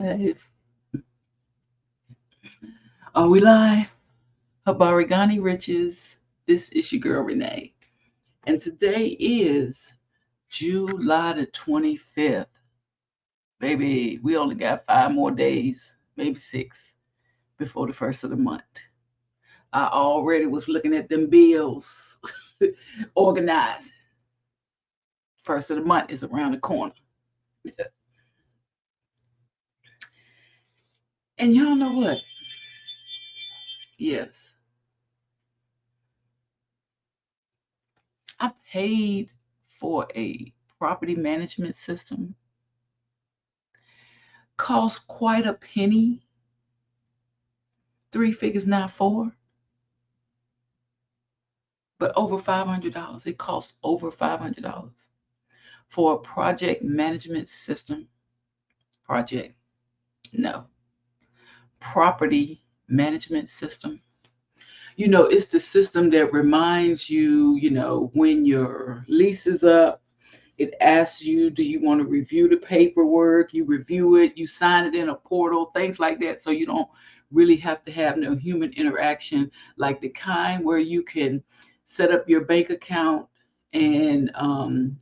Are we live? Habarigani Riches. This is your girl Renee. And today is July the 25th. Baby, we only got 5 more days, maybe 6, before the first of the month. I already was looking at them bills, organized. First of the month is around the corner. And y'all know what? Yes, I paid for a property management system. Cost quite a penny. Three figures, not four, but over $500. It costs over $500 for a project management system. Project, no, property management system. It's the system that reminds you, when your lease is up, it asks you, do you want to review the paperwork? You review it, you sign it in a portal, things like that. So you don't really have to have no human interaction, like the kind where you can set up your bank account and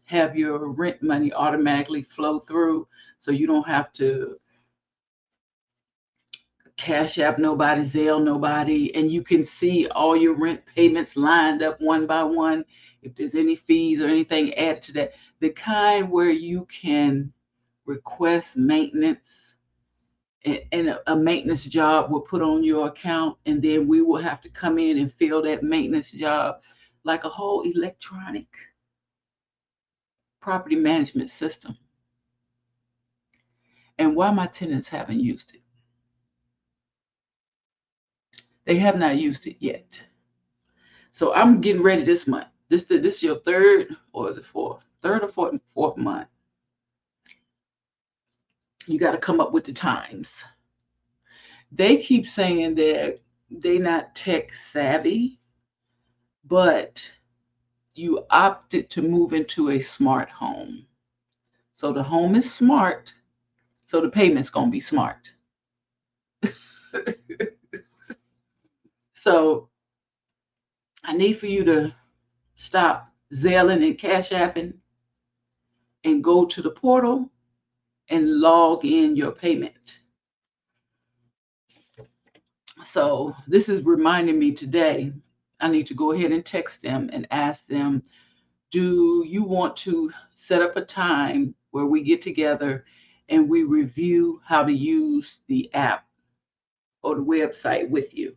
have your rent money automatically flow through. So you don't have to cash app nobody, Zelle nobody, and you can see all your rent payments lined up one by one. If there's any fees or anything added to that, the kind where you can request maintenance and a maintenance job will put on your account, and then we will have to come in and fill that maintenance job, like a whole electronic property management system. And why my tenants haven't used it? They have not used it yet. So I'm getting ready this month. This is your third, or is it fourth? Third or fourth month. You got to come up with the times. They keep saying that they not tech savvy, but you opted to move into a smart home. So the home is smart, so the payment's gonna be smart. So I need for you to stop Zelling and Cash Apping and go to the portal and log in your payment. So this is reminding me today, I need to go ahead and text them and ask them, do you want to set up a time where we get together and we review how to use the app or the website with you?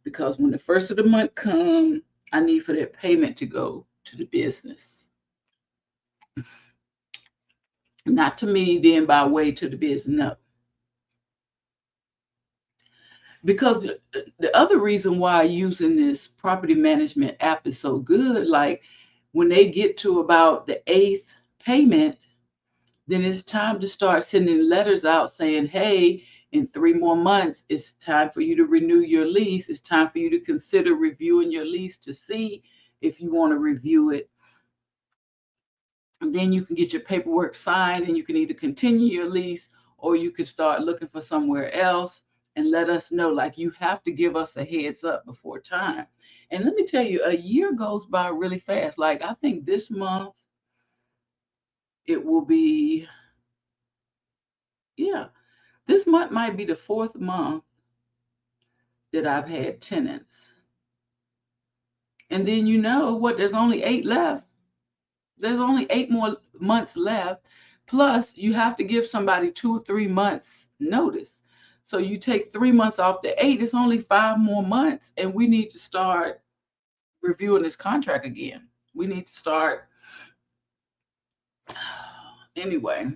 Because when the first of the month comes, I need for that payment to go to the business. Not to me, then by way to the business. No. Because the other reason why using this property management app is so good, like when they get to about the eighth payment, then it's time to start sending letters out saying, hey, in 3 more months, it's time for you to renew your lease. It's time for you to consider reviewing your lease to see if you want to review it. And then you can get your paperwork signed and you can either continue your lease or you can start looking for somewhere else, and let us know. Like, you have to give us a heads up before time. And let me tell you, a year goes by really fast. Like, I think this month it will be, yeah, this month might be the fourth month that I've had tenants. And then you know what? There's only 8 left. There's only 8 more months left. Plus, you have to give somebody 2 or 3 months notice. So you take 3 months off the 8, it's only 5 more months. And we need to start reviewing this contract again. We need to start. Anyway,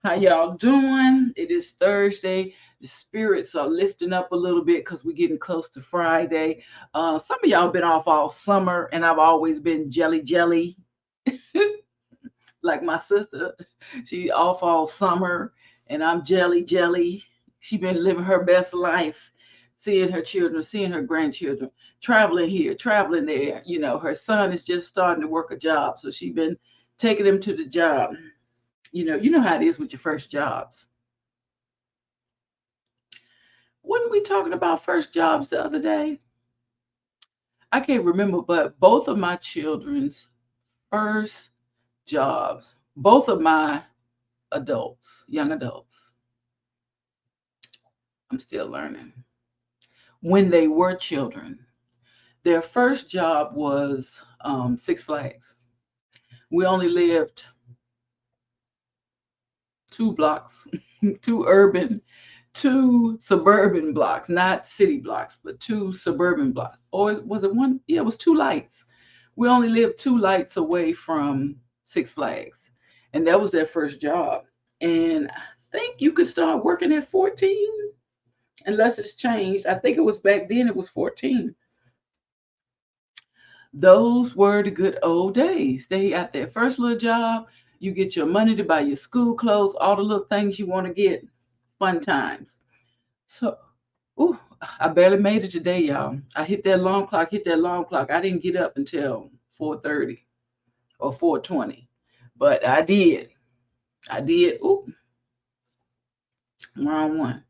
how y'all doing? It is Thursday. The spirits are lifting up a little bit because we're getting close to Friday. Some of y'all been off all summer, and I've always been jelly. Like my sister, she off all summer, and I'm jelly. She been living her best life, seeing her children, seeing her grandchildren, traveling here, traveling there. Her son is just starting to work a job, so she been taking him to the job. You know how it is with your first jobs. we talking about first jobs the other day? I can't remember, but both of my children's first jobs, both of my adults, young adults, I'm still learning, when they were children, their first job was Six Flags. We only lived 2 blocks, two suburban blocks, not city blocks, but 2 suburban blocks. Or was it one? Yeah, it was 2 lights. We only lived 2 lights away from Six Flags. And that was their first job. And I think you could start working at 14, unless it's changed. I think it was back then, it was 14. Those were the good old days. They got their first little job. You get your money to buy your school clothes, all the little things you want to get. Fun times. So, ooh, I barely made it today, y'all. I hit that alarm clock. I didn't get up until 4:30 or 4:20, but I did. I did. Ooh, wrong one.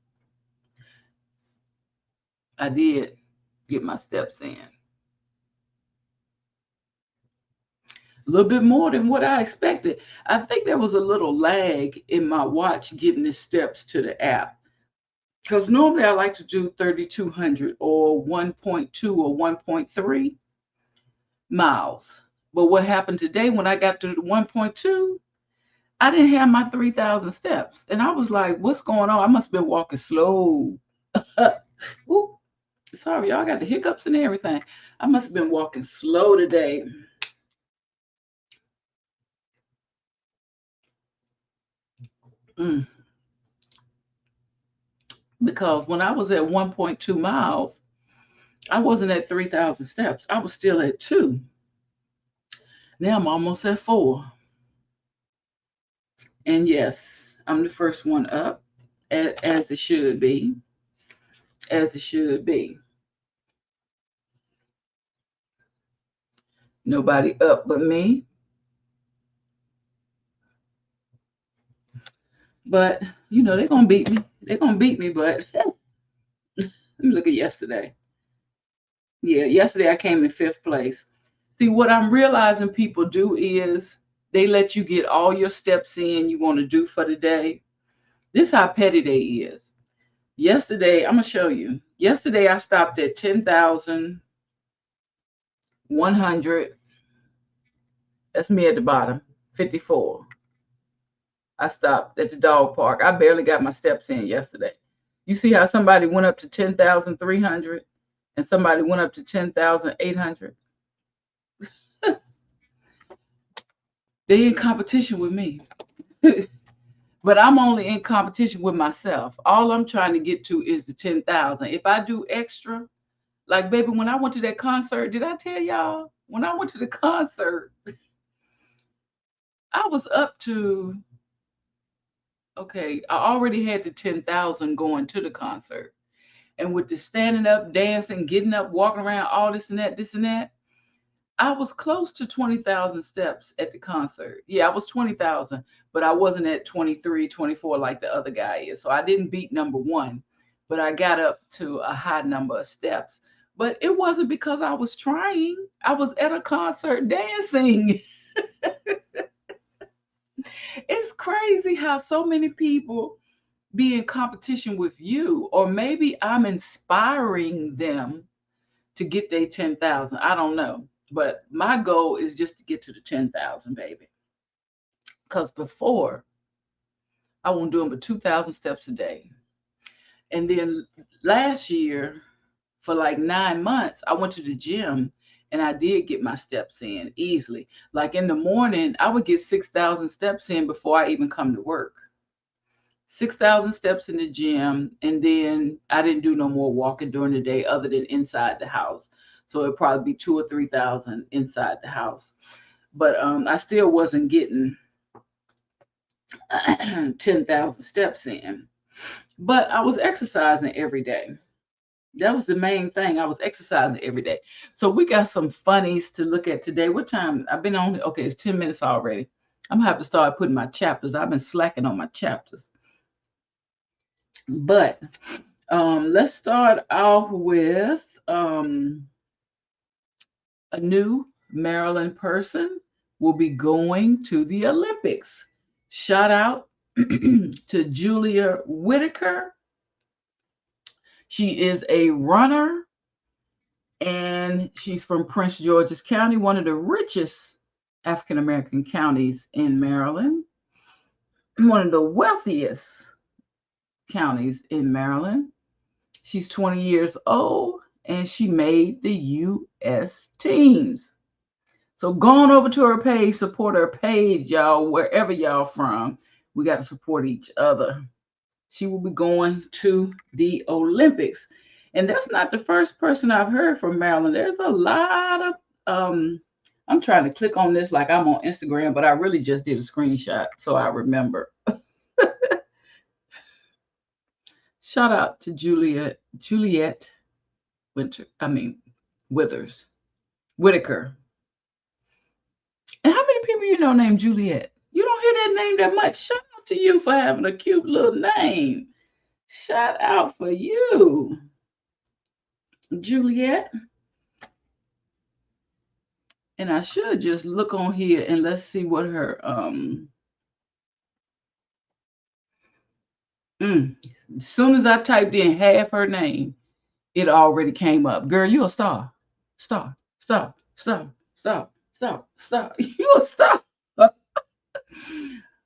I did get my steps in. A little bit more than what I expected. I think there was a little lag in my watch getting the steps to the app. Because normally I like to do 3,200 or 1.2 or 1.3 miles. But what happened today when I got to 1.2, I didn't have my 3,000 steps. And I was like, what's going on? I must have been walking slow. Ooh, sorry, y'all got the hiccups and everything. I must have been walking slow today. Mm. Because when I was at 1.2 miles, I wasn't at 3,000 steps. I was still at 2. Now I'm almost at 4. And yes, I'm the first one up, as it should be. As it should be. Nobody up but me. But, they're going to beat me. They're going to beat me, but let me look at yesterday. Yeah, yesterday I came in 5th place. See, what I'm realizing people do is they let you get all your steps in you want to do for the day. This is how petty they is. Yesterday, I'm going to show you. Yesterday, I stopped at 10,100. That's me at the bottom, 54. I stopped at the dog park. I barely got my steps in yesterday. You see how somebody went up to 10,300 and somebody went up to 10,800? They in competition with me. But I'm only in competition with myself. All I'm trying to get to is the 10,000. If I do extra, like, baby, when I went to that concert, did I tell y'all? When I went to the concert, I was up to, okay, I already had the 10,000 going to the concert. And with the standing up, dancing, getting up, walking around, all this and that, I was close to 20,000 steps at the concert. Yeah, I was 20,000, but I wasn't at 23, 24 like the other guy is. So I didn't beat number one, but I got up to a high number of steps. But it wasn't because I was trying. I was at a concert dancing. It's crazy how so many people be in competition with you, or maybe I'm inspiring them to get their 10,000. I don't know. But my goal is just to get to the 10,000, baby. Because before, I won't do them but 2,000 steps a day. And then last year, for like 9 months, I went to the gym and I did get my steps in easily. Like in the morning, I would get 6,000 steps in before I even come to work. 6,000 steps in the gym. And then I didn't do no more walking during the day other than inside the house. So it'd probably be 2,000 or 3,000 inside the house. But I still wasn't getting 10,000 steps in. But I was exercising every day. That was the main thing. I was exercising every day. So we got some funnies to look at today. What time? I've been on. Okay, it's 10 minutes already. I'm going to have to start putting my chapters. I've been slacking on my chapters. But Let's start off with a new Maryland person will be going to the Olympics. Shout out to Julia Whitaker. She is a runner and she's from Prince George's County, one of the richest African American counties in Maryland, one of the wealthiest counties in Maryland. She's 20 years old and she made the U.S. teams. So go on over to her page, support her page, y'all, wherever y'all from. We got to support each other. She will be going to the Olympics. And that's not the first person I've heard from Maryland. There's a lot of I'm trying to click on this like I'm on Instagram, but I really just did a screenshot so I remember. Shout out to Juliet Whitaker. And how many people you know named Juliet? You don't hear that name that much. Shout out to you for having a cute little name. Shout out for you, Juliet. And I should just look on here and let's see what her as soon as I typed in half her name, it already came up. Girl, you a star. Star. Star. Star. Star. Stop, stop. You stop.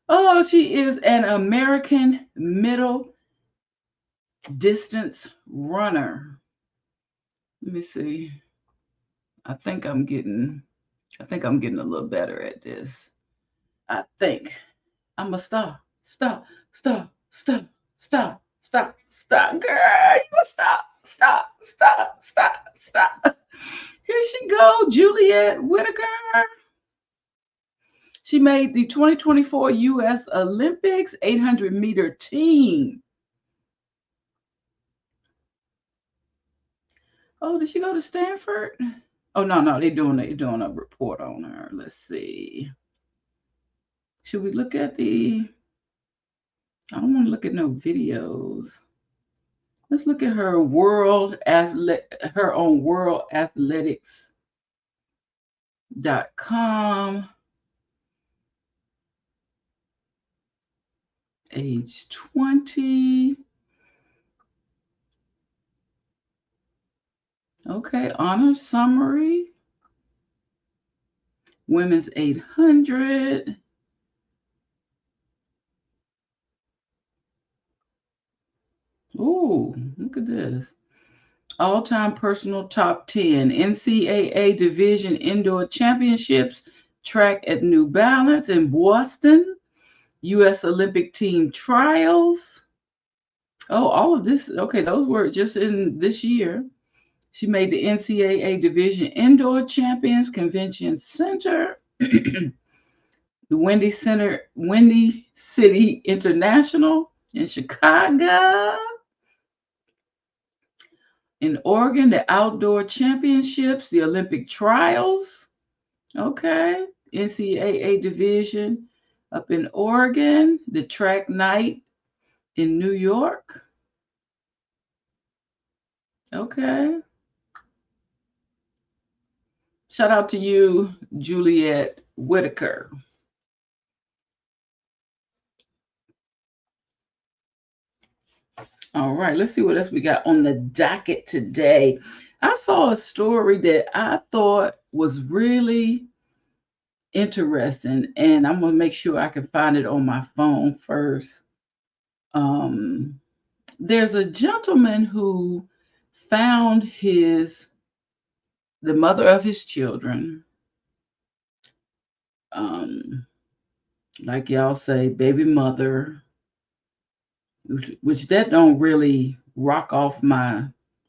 Oh, she is an American middle distance runner. Let me see. I think I'm getting a little better at this. I think I'm a star. Stop, stop, stop, stop, stop, stop. Girl, you stop, stop, stop, stop, stop. Here she go, Juliet Whitaker. She made the 2024 U.S. Olympics 800-meter team. Oh, did she go to Stanford? Oh, no, they're doing a report on her. Let's see. Should we look at I don't want to look at no videos. Let's look at her own worldathletics.com. Age 20. Okay, honor summary. Women's 800. Ooh, look at this. All-time personal top 10. NCAA Division Indoor Championships. Track at New Balance in Boston. U.S. Olympic Team Trials. Oh, all of this. Okay, those were just in this year. She made the NCAA Division Indoor Champions Convention Center. The Windy City International in Chicago. In Oregon, the Outdoor Championships, the Olympic Trials. Okay. NCAA Division up in Oregon, the Track Night in New York. Okay. Shout out to you, Juliet Whitaker. All right, let's see what else we got on the docket today. I saw a story that I thought was really interesting, and I'm going to make sure I can find it on my phone first. There's a gentleman who found the mother of his children, like y'all say, baby mother, which that don't really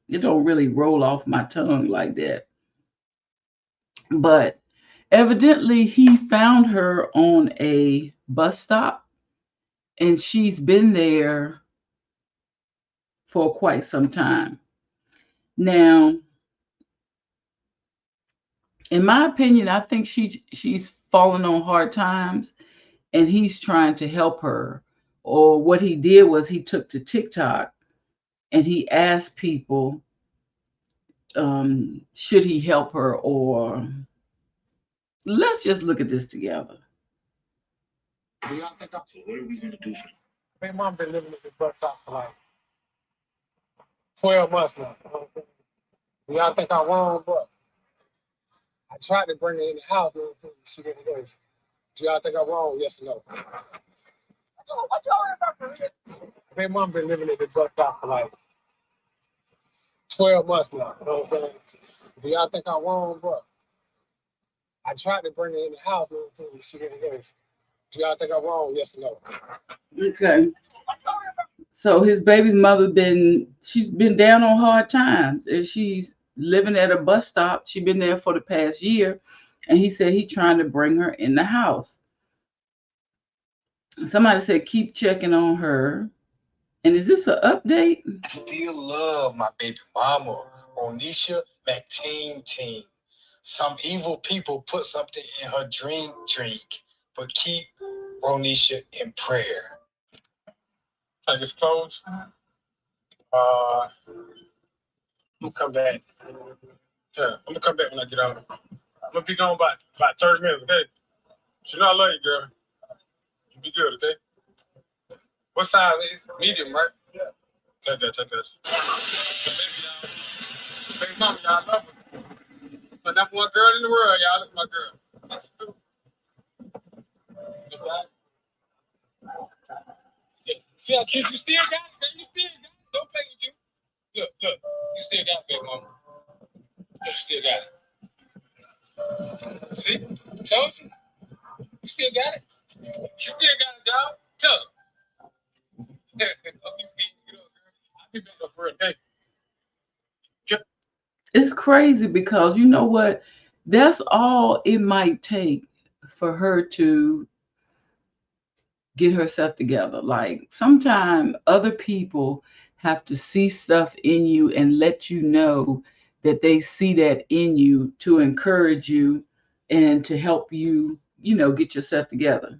it don't really roll off my tongue like that. But evidently he found her on a bus stop and she's been there for quite some time. Now, in my opinion, I think she's fallen on hard times and he's trying to help her. Or what he did was he took to TikTok and he asked people, should he help her, or let's just look at this together. Do y'all think so what are we gonna do for my mom been living at this bus stop for like 12 months now. Do y'all think I'm wrong, bro? I tried to bring her in the house, but she didn't go. Do y'all think I'm wrong? Yes or no? What y'all about? My mom been living at this bus stop for like 12 months now. You know what I'm saying? Do y'all think I'm wrong, bro? I tried to bring her in the house, but she didn't go. Do y'all think I'm wrong? Yes or no? Okay. So his baby's mother she's been down on hard times, and she's living at a bus stop. She's been there for the past year, and he said he's trying to bring her in the house. Somebody said keep checking on her. And is this an update? Still love my baby mama, Onisha McTeam. Some evil people put something in her drink, but keep Ronisha in prayer. I just closed. I'm gonna come back. Yeah, I'm gonna come back when I get out. I'm gonna be gone about 30 minutes, okay? You know I love you, girl. You be good, okay? What size is medium, right? Yeah. Take this. Baby mama, y'all love her. My number one girl in the world, y'all. Look at my girl. That's cool. See how cute you still got it, baby. You still got it. Don't play with you. Look. You still got it, baby mama. You still got it. See? Told you. You still got it. You still got it, dog. Tell her. Don't be scared. Get up, girl. I'll be back up for a day. It's crazy because you know what? That's all it might take for her to get herself together. Like sometimes other people have to see stuff in you and let you know that they see that in you to encourage you and to help you, get yourself together.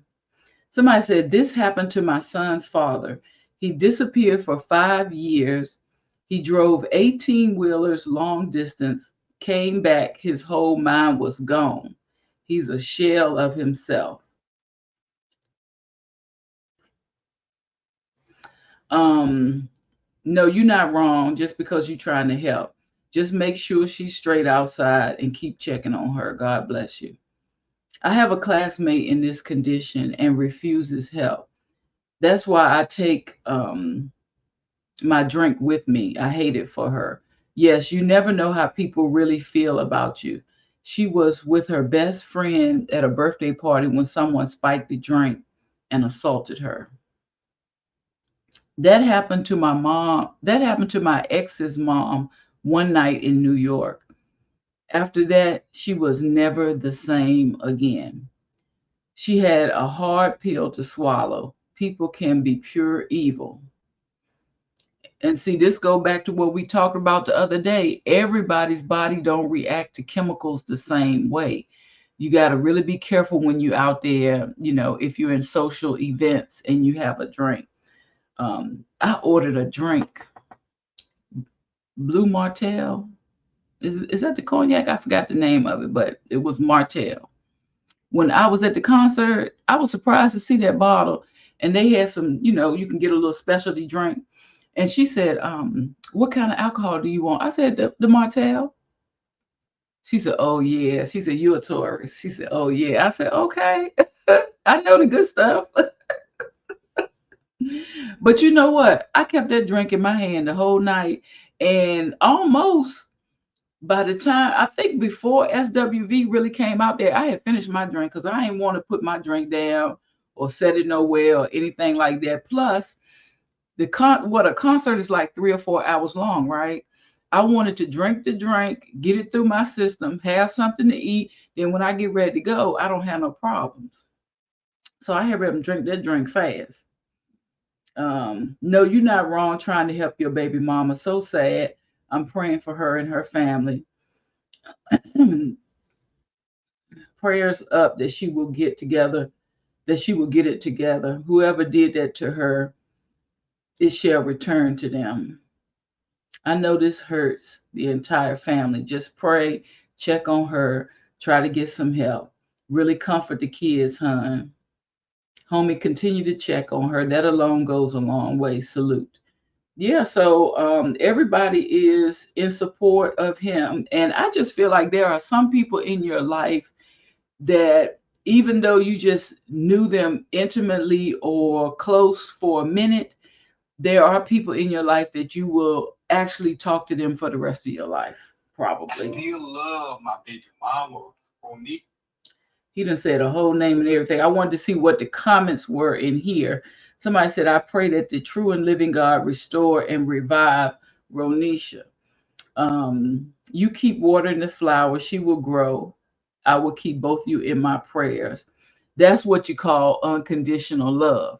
Somebody said, this happened to my son's father. He disappeared for 5 years. He drove 18 wheelers long distance, came back, his whole mind was gone. He's a shell of himself. Um, no, you're not wrong just because you're trying to help. Just make sure she's straight outside and keep checking on her. God bless you. I have a classmate in this condition and refuses help. That's why I take my drink with me. I hate it for her. Yes, you never know how people really feel about you. She was with her best friend at a birthday party when someone spiked the drink and assaulted her. That happened to my mom. That happened to my ex's mom one night in New York. After that, she was never the same again. She had a hard pill to swallow. People can be pure evil. And see, this go back to what we talked about the other day. Everybody's body don't react to chemicals the same way. You got to really be careful when you're out there, if you're in social events and you have a drink. I ordered a drink, Blue Martell. Is that the cognac? I forgot the name of it, but it was Martell. When I was at the concert, I was surprised to see that bottle. And they had some, you can get a little specialty drink. And she said, what kind of alcohol do you want? I said, the Martell. She said, oh, yeah. She said, you're a tourist. She said, oh, yeah. I said, okay. I know the good stuff. But you know what? I kept that drink in my hand the whole night. And almost by the time, I think before SWV really came out there, I had finished my drink because I didn't want to put my drink down or set it nowhere or anything like that. Plus, a concert is like 3 or 4 hours long, right? I wanted to drink the drink, get it through my system, have something to eat. Then when I get ready to go, I don't have no problems. So I had them drink that drink fast. No, you're not wrong trying to help your baby mama. So sad. I'm praying for her and her family. Prayers up that she will get together, that she will get it together. Whoever did that to her, it shall return to them. I know this hurts the entire family. Just pray, check on her, try to get some help. Really comfort the kids, hon. Homie, continue to check on her. That alone goes a long way. Salute. Yeah, so everybody is in support of him. And I just feel like there are some people in your life that even though you just knew them intimately or close for a minute, there are people in your life that you will actually talk to them for the rest of your life, probably. I still love my baby mama, Onika. He done said a whole name and everything. I wanted to see what the comments were in here. Somebody said, I pray that the true and living God restore and revive Ronisha. You keep watering the flower, she will grow. I will keep both of you in my prayers. That's what you call unconditional love.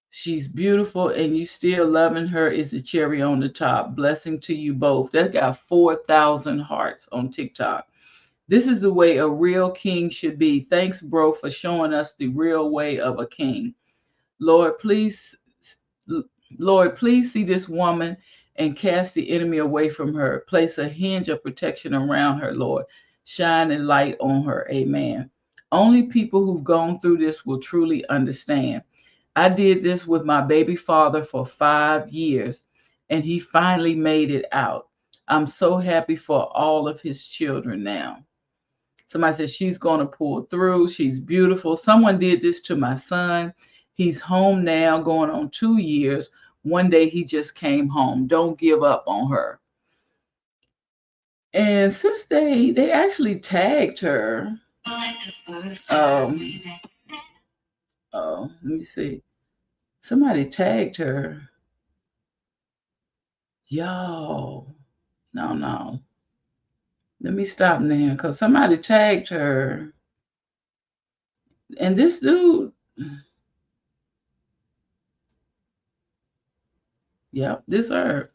She's beautiful and you still loving her is the cherry on the top. Blessing to you both. That got 4,000 hearts on TikTok. This is the way a real king should be. Thanks, bro, for showing us the real way of a king. Lord, please, Lord, please see this woman and cast the enemy away from her. Place a hinge of protection around her, Lord. Shine a light on her. Amen. Only people who've gone through this will truly understand. I did this with my baby father for 5 years, and he finally made it out. I'm so happy for all of his children now. Somebody said she's going to pull through. She's beautiful. Someone did this to my son. He's home now, going on 2 years. One day he just came home. Don't give up on her. And since they actually tagged her, um, oh, let me see. Somebody tagged her. Yo, no. Let me stop now because somebody tagged her. And this dude, yep, this her.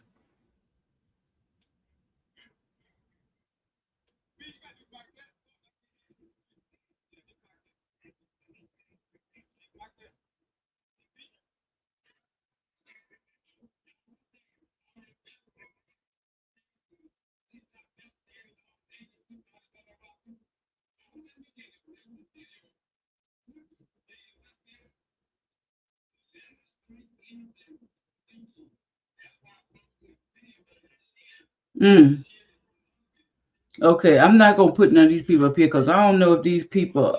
Mm. Okay, I'm not gonna put none of these people up here because I don't know if these people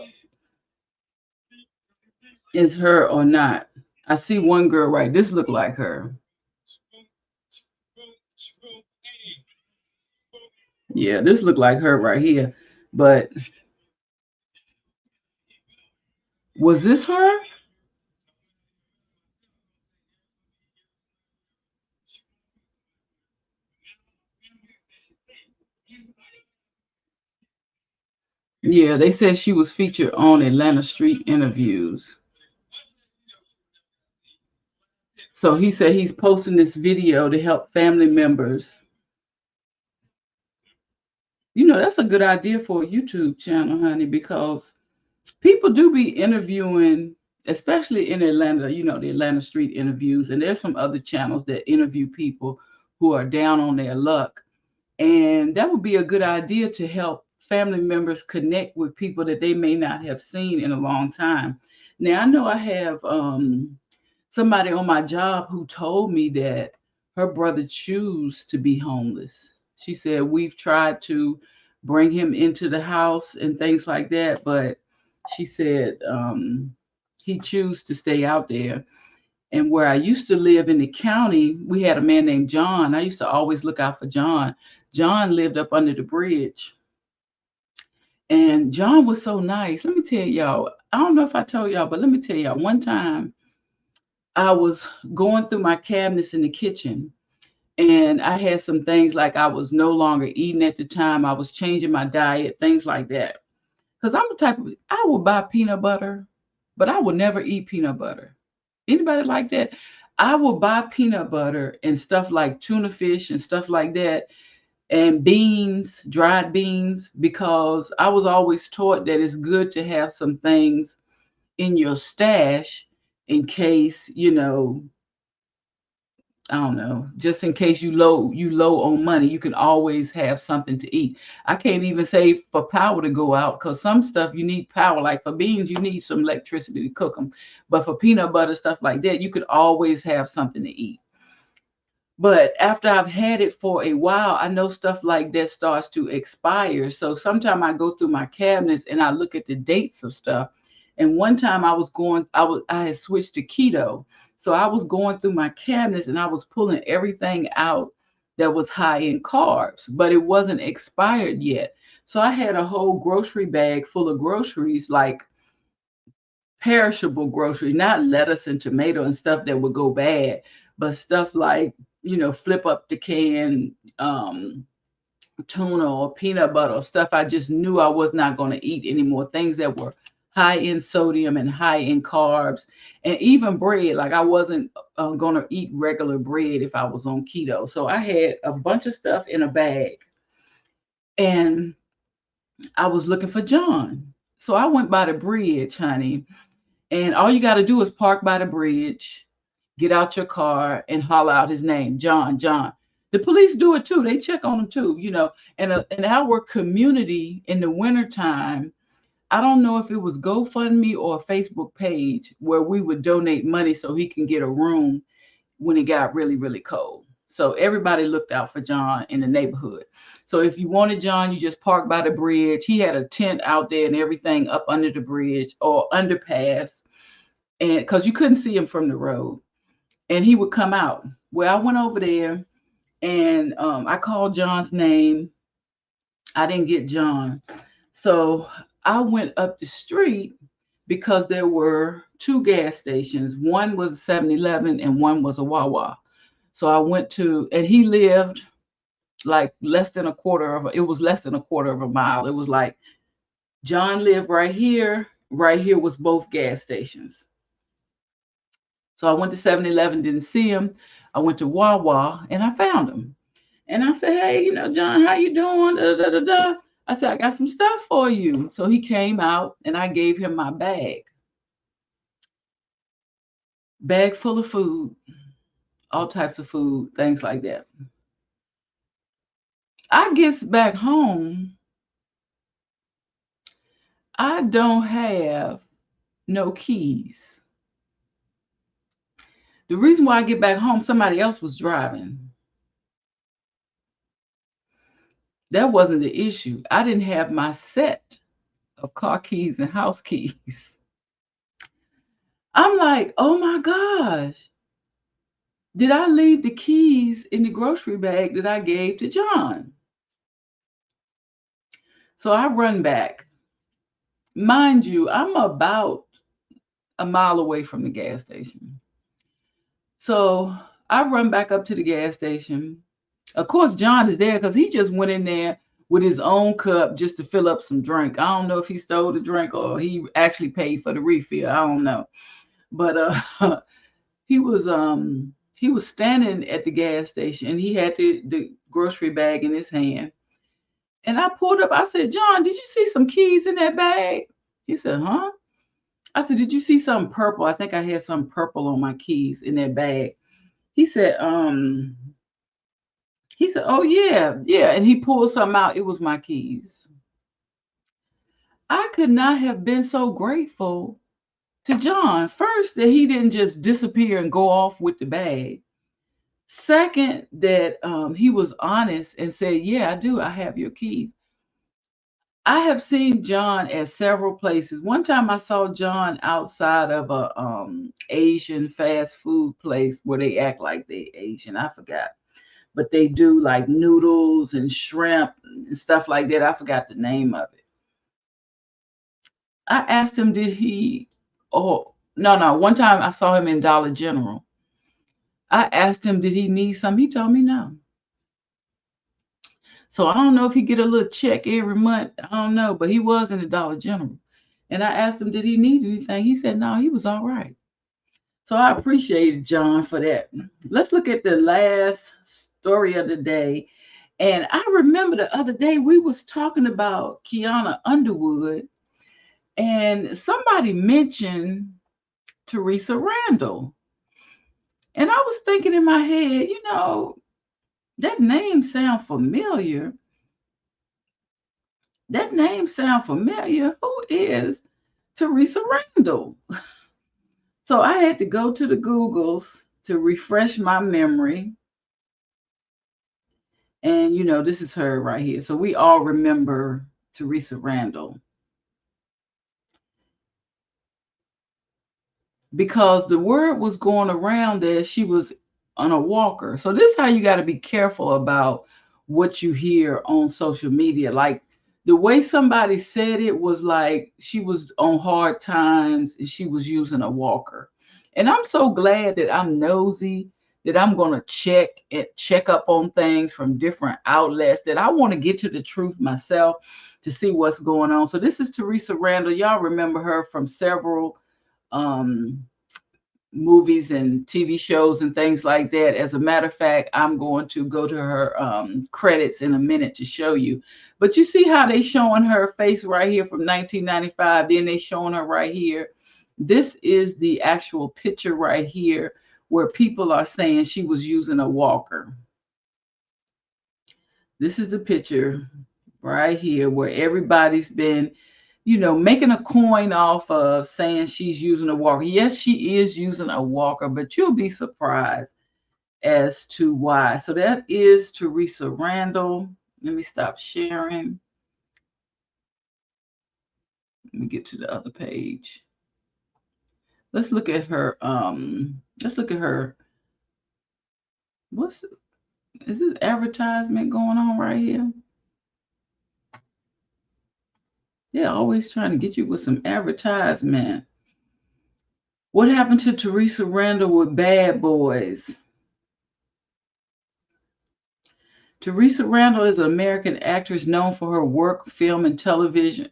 is her or not. I see one girl right. This look like her. Yeah, this look like her right here. But was this her? Yeah, they said she was featured on Atlanta Street Interviews. So he said he's posting this video to help family members. You know, that's a good idea for a YouTube channel, honey, because people do be interviewing, especially in Atlanta, you know, the Atlanta Street Interviews. And there's some other channels that interview people who are down on their luck. And that would be a good idea to help family members connect with people that they may not have seen in a long time. Now, I know I have somebody on my job who told me that her brother choose to be homeless. She said we've tried to bring him into the house and things like that, but she said he choose to stay out there. And where I used to live in the county, we had a man named John. I used to always look out for John. John lived up under the bridge. And John was so nice. Let me tell y'all, I don't know if I told y'all, but let me tell y'all, one time I was going through my cabinets in the kitchen and I had some things like I was no longer eating at the time. I was changing my diet, things like that. Because I'm the type of, I will buy peanut butter, but I will never eat peanut butter. Anybody like that? I will buy peanut butter and stuff like tuna fish and stuff like that, and beans, dried beans, because I was always taught that it's good to have some things in your stash in case, you know, I don't know, just in case you low on money, you can always have something to eat. I can't even say for power to go out because some stuff you need power. Like for beans, you need some electricity to cook them. But for peanut butter stuff like that, you could always have something to eat. But after I've had it for a while, I know stuff like that starts to expire. So sometimes I go through my cabinets and I look at the dates of stuff. And one time I had switched to keto. So I was going through my cabinets and I was pulling everything out that was high in carbs, but it wasn't expired yet. So I had a whole grocery bag full of groceries, like perishable grocery, not lettuce and tomato and stuff that would go bad, but stuff like, flip up the can, tuna or peanut butter or stuff I just knew I was not going to eat anymore. Things that were high in sodium and high in carbs, and even bread. Like I wasn't going to eat regular bread if I was on keto. So I had a bunch of stuff in a bag, and I was looking for John. So I went by the bridge, honey. And all you got to do is park by the bridge, get out your car, and holler out his name, John, John. The police do it too. They check on him too. And in our community in the wintertime, I don't know if it was GoFundMe or a Facebook page where we would donate money so he can get a room when it got really, really cold. So everybody looked out for John in the neighborhood. So if you wanted John, you just parked by the bridge. He had a tent out there and everything up under the bridge or underpass, and because you couldn't see him from the road, and he would come out. Well, I went over there and I called John's name. I didn't get John. So I went up the street because there were two gas stations. One was a 7-Eleven and one was a Wawa. So I went to, and he lived like it was less than a quarter of a mile. It was like John lived right here. Right here was both gas stations. So I went to 7-Eleven, didn't see him. I went to Wawa and I found him. And I said, hey, John, how you doing? Da, da, da, da. I said, I got some stuff for you. So he came out and I gave him my bag. Bag full of food, all types of food, things like that. I gets back home. I don't have no keys. The reason why I get back home, somebody else was driving. That wasn't the issue. I didn't have my set of car keys and house keys. I'm like, oh my gosh, did I leave the keys in the grocery bag that I gave to John? So I run back. Mind you, I'm about a mile away from the gas station. So I run back up to the gas station. Of course, John is there because he just went in there with his own cup just to fill up some drink. I don't know if he stole the drink or he actually paid for the refill. I don't know. But he was standing at the gas station and he had the grocery bag in his hand. And I pulled up. I said, John, did you see some keys in that bag? He said, huh? I said, did you see something purple? I think I had some purple on my keys in that bag. He said, oh yeah, yeah. And he pulled something out. It was my keys. I could not have been so grateful to John. First, that he didn't just disappear and go off with the bag. Second, that he was honest and said, yeah, I do. I have your keys. I have seen John at several places. One time I saw John outside of a Asian fast food place where they act like they Asian. I forgot. But they do like noodles and shrimp and stuff like that. I forgot the name of it. I asked him, no. One time I saw him in Dollar General. I asked him, did he need some? He told me no. So I don't know if he get a little check every month. I don't know, but he was in the Dollar General. And I asked him, did he need anything? He said, no, he was all right. So I appreciated John for that. Let's look at the last story of the day. And I remember the other day we was talking about Kiana Underwood, and somebody mentioned Theresa Randall. And I was thinking in my head, that name sound familiar. That name sound familiar. Who is Theresa Randall? So I had to go to the Googles to refresh my memory. And this is her right here. So we all remember Theresa Randall because the word was going around that she was on a walker. So this is how you got to be careful about what you hear on social media. Like the way somebody said it was like she was on hard times and she was using a walker. And I'm so glad that I'm nosy, that I'm going to check up on things from different outlets, that I want to get to the truth myself to see what's going on. So this is Theresa Randall. Y'all remember her from several um, movies and TV shows and things like that. As a matter of fact, I'm going to go to her credits in a minute to show you. But you see how they showing her face right here from 1995. Then they showing her right here. This is the actual picture right here where people are saying she was using a walker. This is the picture right here where everybody's been making a coin off of saying she's using a walker. Yes, she is using a walker, but you'll be surprised as to why. So that is Theresa Randall. Let me stop sharing. Let me get to the other page. Let's look at her. Let's look at her. Is this advertisement going on right here? They're always trying to get you with some advertisement. What happened to Theresa Randall with Bad Boys? Theresa Randall is an American actress known for her works in film and television.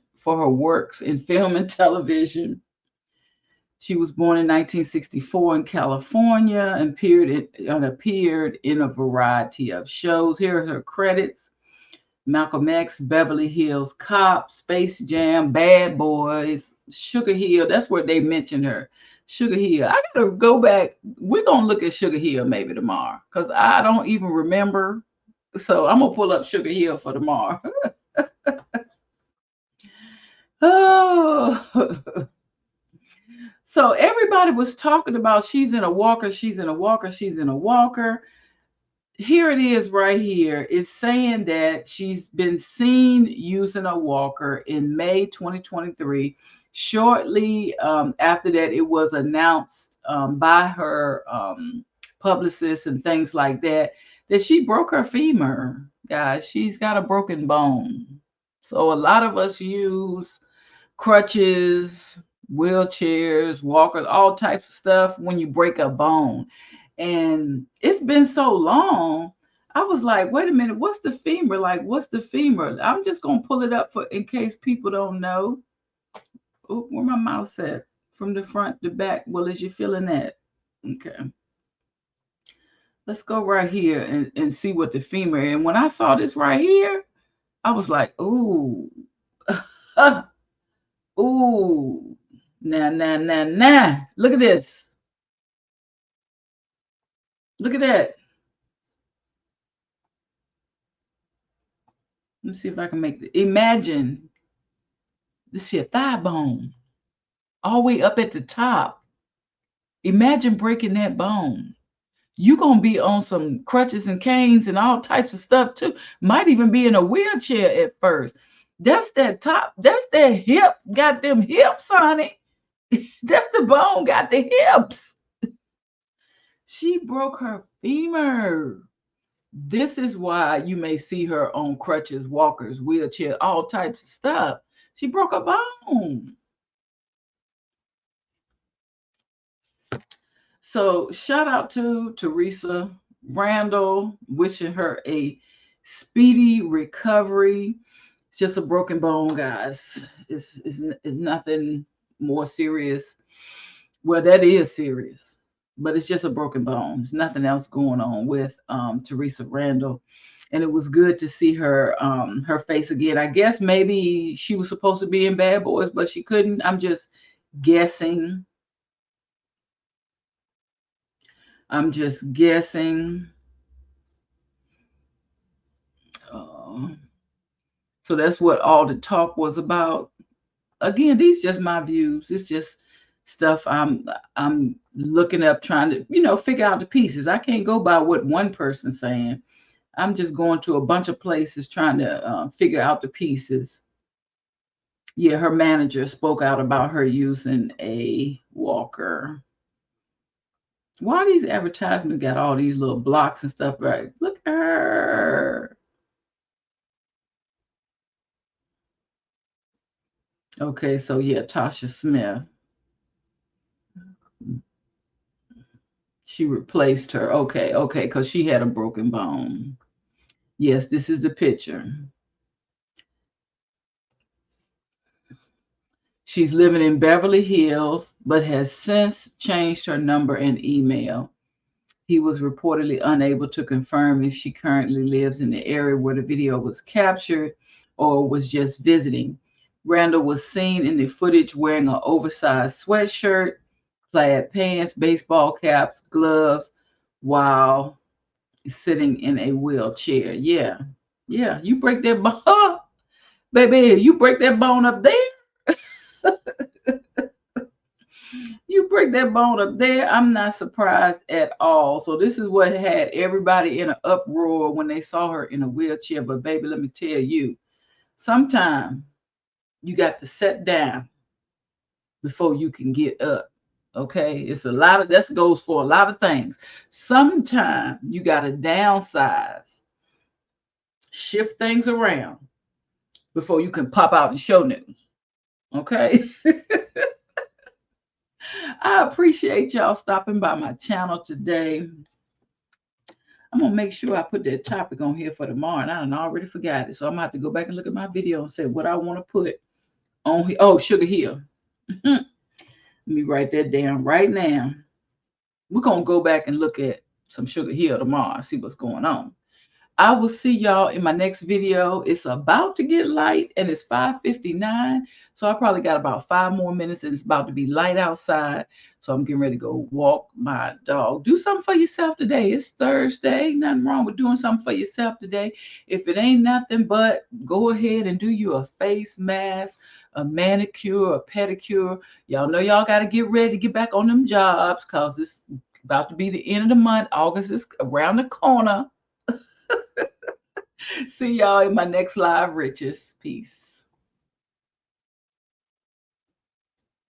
She was born in 1964 in California and appeared in a variety of shows. Here are her credits: Malcolm X, Beverly Hills Cop, Space Jam, Bad Boys, Sugar Hill. That's where they mentioned her. Sugar Hill. I gotta go back. We're gonna look at Sugar Hill maybe tomorrow because I don't even remember. So I'm gonna pull up Sugar Hill for tomorrow. Oh, so everybody was talking about she's in a walker, she's in a walker, she's in a walker. Here it is right here. It's saying that she's been seen using a walker in May 2023. Shortly after that, it was announced by her publicist and things like that she broke her femur. Guys, she's got a broken bone. So a lot of us use crutches, wheelchairs, walkers, all types of stuff when you break a bone. And it's been so long. I was like, wait a minute, what's the femur? Like, what's the femur? I'm just gonna pull it up for in case people don't know. Ooh, where my mouse at? From the front to back. Well, is you feeling that? Okay. Let's go right here and see what the femur is. And when I saw this right here, I was like, ooh. Ooh. Nah. Look at this. Look at that. Let me see if I can make it. Imagine this here thigh bone all the way up at the top. Imagine breaking that bone. You're going to be on some crutches and canes and all types of stuff too. Might even be in a wheelchair at first. That's that top. That's that hip. Got them hips, honey. That's the bone. Got the hips. She broke her femur. This is why you may see her on crutches, walkers, wheelchair, all types of stuff. She broke a bone. So shout out to Theresa Randall, wishing her a speedy recovery. It's just a broken bone, guys. It's nothing more serious. Well, that is serious, but it's just a broken bone. There's nothing else going on with Theresa Randall. And it was good to see her face again. I guess maybe she was supposed to be in Bad Boys, but she couldn't. I'm just guessing. I'm just guessing. So that's what all the talk was about. Again, these just my views. It's just stuff I'm looking up, trying to figure out the pieces. I can't go by what one person's saying. I'm just going to a bunch of places trying to figure out the pieces. Yeah, her manager spoke out about her using a walker. Why these advertisements got all these little blocks and stuff? Right? Look at her. Okay, so yeah, Tasha Smith. She replaced her. Okay, because she had a broken bone. Yes, this is the picture. She's living in Beverly Hills, but has since changed her number and email. He was reportedly unable to confirm if she currently lives in the area where the video was captured or was just visiting. Randall was seen in the footage wearing an oversized sweatshirt, plaid pants, baseball caps, gloves, while sitting in a wheelchair. Yeah. You break that bone, baby. You break that bone up there. You break that bone up there. I'm not surprised at all. So this is what had everybody in an uproar when they saw her in a wheelchair. But baby, let me tell you, sometimes you got to sit down before you can get up. Okay, it's a lot of that goes for a lot of things. Sometimes you got to downsize, shift things around before you can pop out and show news. Okay. I appreciate y'all stopping by my channel today. I'm gonna make sure I put that topic on here for tomorrow, and I already forgot it. So I'm gonna have to go back and look at my video and say what I want to put on here. Oh, Sugar Hill. Let me write that down right now. We're gonna go back and look at some Sugar Hill tomorrow and see what's going on. I will see y'all in my next video. It's about to get light and it's 5:59. So I probably got about 5 more minutes and it's about to be light outside. So I'm getting ready to go walk my dog. Do something for yourself today. It's Thursday. Nothing wrong with doing something for yourself today. If it ain't nothing but go ahead and do you a face mask, a manicure, a pedicure. Y'all know y'all got to get ready to get back on them jobs because it's about to be the end of the month. August is around the corner. See y'all in my next live riches. Peace.